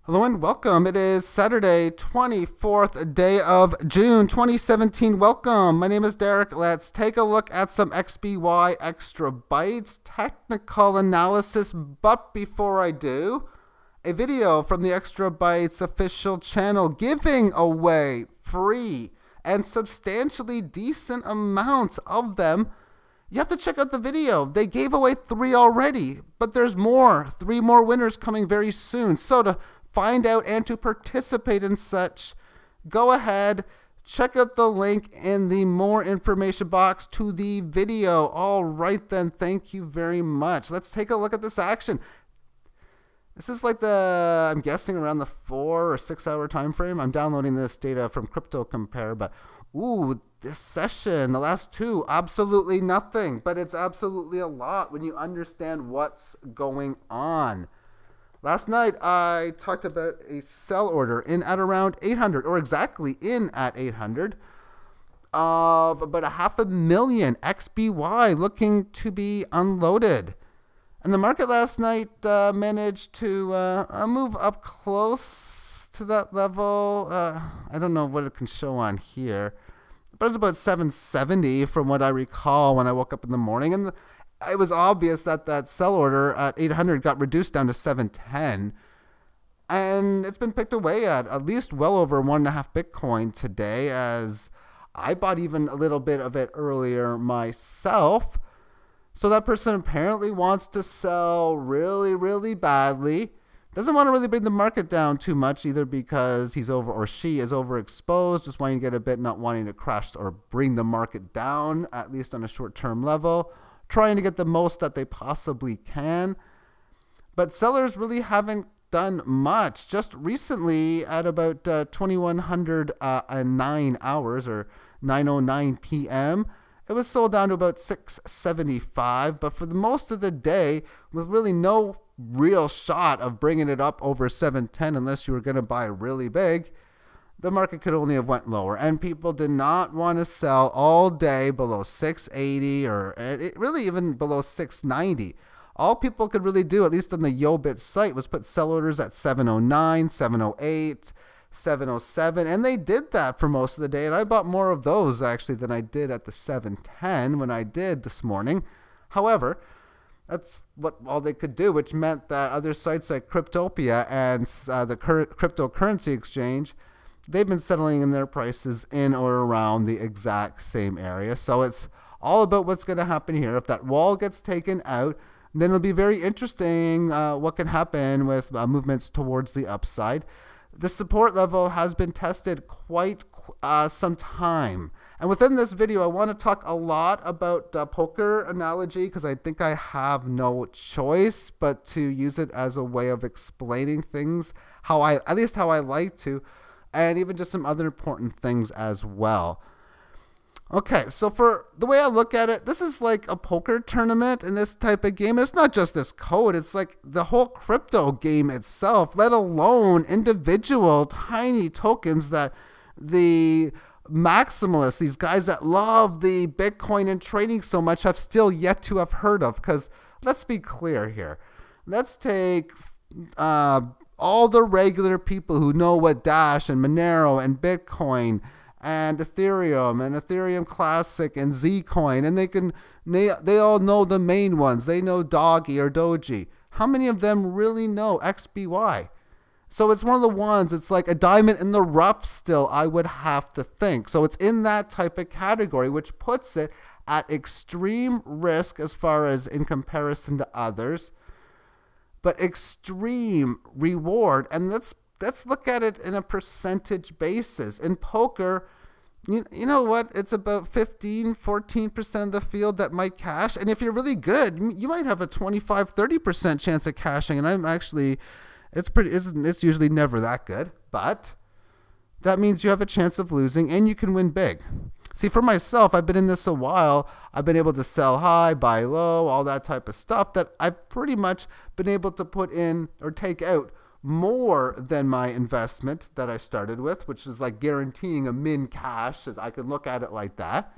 Hello and welcome. It is Saturday, 24th day of June 2017. Welcome. My name is Derek. Let's take a look at some XBY Extra Bytes technical analysis. But before I do, a video from the Extra Bytes official channel giving away free and substantially decent amounts of them. You have to check out the video. They gave away 3 already, but there's more. 3 more winners coming very soon. So to find out and to participate in such, go ahead, check out the link in the more information box to the video. All right then, thank you very much. Let's take a look at this action. This is like I'm guessing around the 4 or 6 hour time frame. I'm downloading this data from Crypto Compare, but ooh, this session, the last 2, absolutely nothing, but it's absolutely a lot when you understand what's going on. Last night, I talked about a sell order in at around 800, or exactly in at 800, of about 500,000 XBY looking to be unloaded. And the market last night managed to move up close to that level. I don't know what it can show on here, but it's about 770 from what I recall when I woke up in the morning. And it was obvious that that sell order at 800 got reduced down to 710. And it's been picked away at least well over 1.5 Bitcoin today, as I bought even a little bit of it earlier myself. So that person apparently wants to sell really, really badly. Doesn't want to really bring the market down too much, either because he's over or she is overexposed, just wanting to get a bit, not wanting to crash or bring the market down, at least on a short-term level, trying to get the most that they possibly can. But sellers really haven't done much. Just recently, at about 2109 hours, or 9:09 p.m., it was sold down to about 675, but for the most of the day, with really no real shot of bringing it up over 710 unless you were going to buy really big, the market could only have went lower. And people did not want to sell all day below 680 or really even below 690. All people could really do, at least on the YoBit site, was put sell orders at 709, 708, 707, and they did that for most of the day, and I bought more of those actually than I did at the 710 when I did this morning. However, that's what all they could do, which meant that other sites like Cryptopia and the cryptocurrency exchange, they've been settling in their prices in or around the exact same area. So it's all about what's going to happen here. If that wall gets taken out, then it'll be very interesting what can happen with movements towards the upside. The support level has been tested quite some time. And within this video, I want to talk a lot about poker analogy, because I think I have no choice but to use it as a way of explaining things, at least how I like to, and even just some other important things as well. Okay, so for the way I look at it, this is like a poker tournament in this type of game. It's not just this code, it's like the whole crypto game itself, let alone individual tiny tokens that the maximalists, these guys that love the Bitcoin and trading so much, have still yet to have heard of. Because let's be clear here. Let's take all the regular people who know what Dash and Monero and Bitcoin and Ethereum Classic and Zcoin, and they all know the main ones. They know Doggy or Doji. How many of them really know XBY? So it's one of the ones, it's like a diamond in the rough still, I would have to think. So it's in that type of category, which puts it at extreme risk as far as in comparison to others, but extreme reward. And let's look at it in a percentage basis. In poker, you know what? It's about 14% of the field that might cash. And if you're really good, you might have a 25-30% chance of cashing. And I'm actually, it's usually never that good. But that means you have a chance of losing and you can win big. See, for myself, I've been in this a while. I've been able to sell high, buy low, all that type of stuff that I've pretty much been able to put in or take out more than my investment that I started with, which is like guaranteeing a min cash, as I can look at it like that.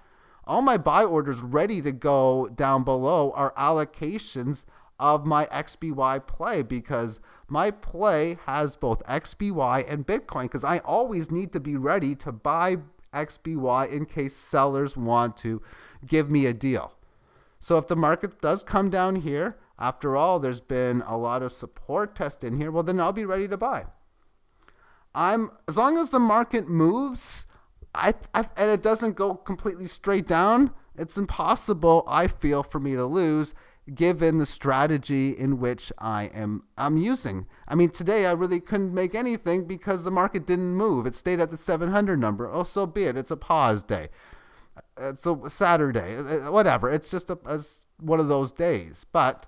All my buy orders ready to go down below are allocations of my XBY play, because My play has both XBY and Bitcoin because I always need to be ready to buy XBY in case sellers want to give me a deal. So if the market does come down here, after all, there's been a lot of support test in here, well, then I'll be ready to buy. As long as the market moves and it doesn't go completely straight down, it's impossible, I feel, for me to lose given the strategy in which I'm using. I mean, today I really couldn't make anything because the market didn't move. It stayed at the 700 number. Oh, so be it. It's a pause day. It's a Saturday. Whatever. It's just one of those days. But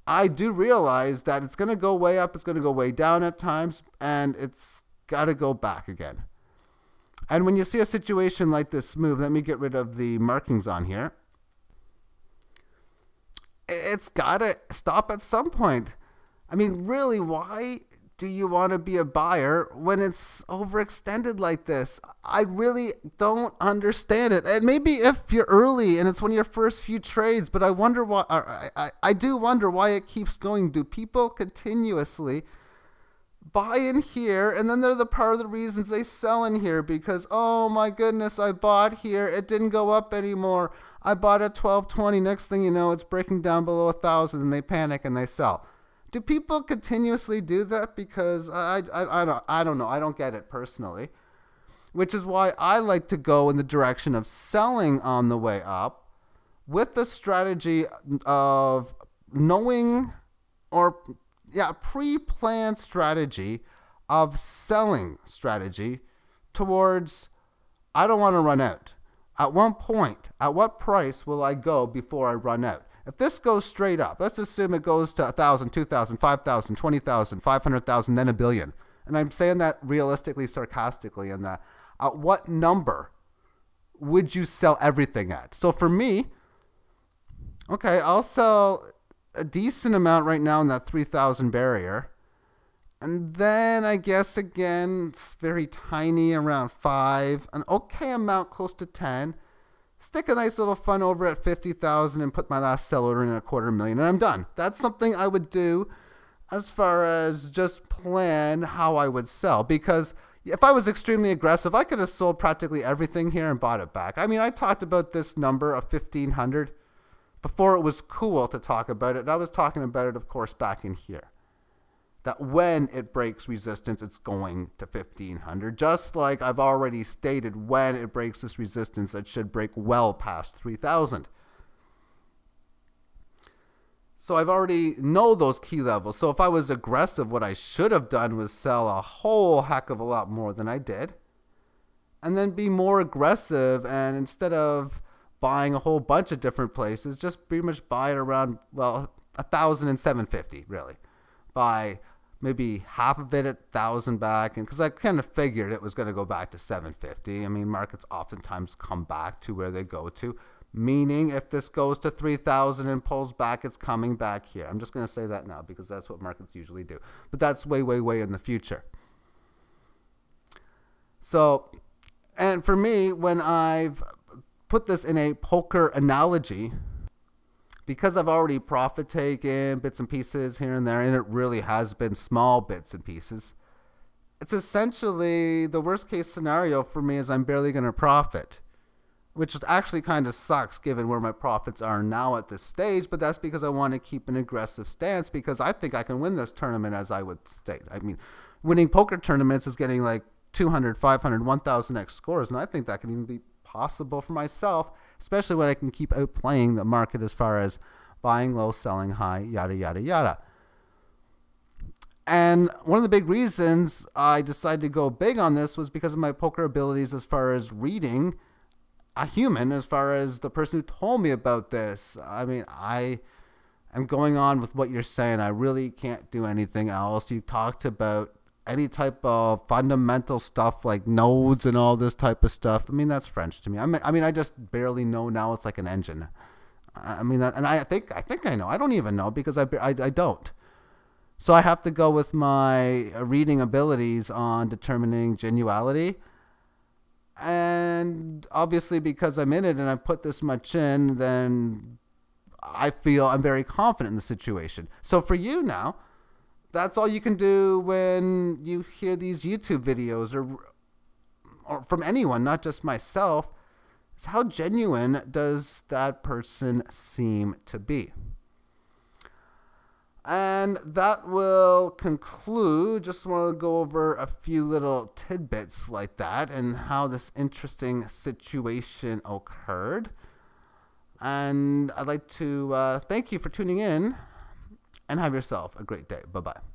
I do realize that it's going to go way up. It's going to go way down at times. And it's got to go back again. And when you see a situation like this move, let me get rid of the markings on here. It's got to stop at some point. I mean, really, why do you want to be a buyer when it's overextended like this? I really don't understand it. And maybe if you're early and it's one of your first few trades, but I wonder why. I do wonder why it keeps going. Do people continuously buy in here, and then they're the part of the reasons they sell in here because, oh my goodness, I bought here, it didn't go up anymore. I bought at 1220. Next thing you know, it's breaking down below 1,000, and they panic and they sell. Do people continuously do that? Because I don't know. I don't get it personally, which is why I like to go in the direction of selling on the way up with the strategy of knowing pre-planned strategy of selling strategy towards I don't want to run out. At one point, at what price will I go before I run out? If this goes straight up, let's assume it goes to 1,000, 2,000, 5,000, 20,000, 500,000, then a billion. And I'm saying that realistically, sarcastically, in that at what number would you sell everything at? So for me, okay, I'll sell a decent amount right now in that 3,000 barrier. And then I guess again, it's very tiny, around 5, an okay amount close to 10. Stick a nice little fund over at 50,000 and put my last sell order in at $250,000 and I'm done. That's something I would do as far as just plan how I would sell. Because if I was extremely aggressive, I could have sold practically everything here and bought it back. I mean, I talked about this number of 1,500 before it was cool to talk about it. And I was talking about it, of course, back in here. That when it breaks resistance, it's going to 1,500. Just like I've already stated, when it breaks this resistance, it should break well past 3,000. So I've already know those key levels. So if I was aggressive, what I should have done was sell a whole heck of a lot more than I did. And then be more aggressive, and instead of buying a whole bunch of different places, just pretty much buy it around, well, 1,000 and 750, really. Buy maybe half of it at 1,000 back, and because I kind of figured it was going to go back to 750. I mean, markets oftentimes come back to where they go to, meaning if this goes to 3,000 and pulls back, it's coming back here. I'm just going to say that now because that's what markets usually do, but that's way, way, way in the future. So, and for me, when I've put this in a poker analogy, because I've already profit taken bits and pieces here and there, and it really has been small bits and pieces, it's essentially the worst case scenario for me is I'm barely going to profit, which actually kind of sucks given where my profits are now at this stage, but that's because I want to keep an aggressive stance because I think I can win this tournament, as I would state. I mean, winning poker tournaments is getting like 200, 500, 1,000x scores, and I think that can even be possible for myself, especially when I can keep outplaying the market as far as buying low, selling high, yada, yada, yada. And one of the big reasons I decided to go big on this was because of my poker abilities as far as reading a human, as far as the person who told me about this. I mean, I am going on with what you're saying. I really can't do anything else. You talked about any type of fundamental stuff like nodes and all this type of stuff. I mean, that's French to me. I mean, I just barely know now. It's like an engine. I mean, and I think I know. I don't even know because I don't. So I have to go with my reading abilities on determining genuality. And obviously because I'm in it and I put this much in, then I feel I'm very confident in the situation. So for you now, that's all you can do when you hear these YouTube videos or from anyone, not just myself, is how genuine does that person seem to be? And that will conclude. Just want to go over a few little tidbits like that and how this interesting situation occurred. And I'd like to thank you for tuning in and have yourself a great day. Bye-bye.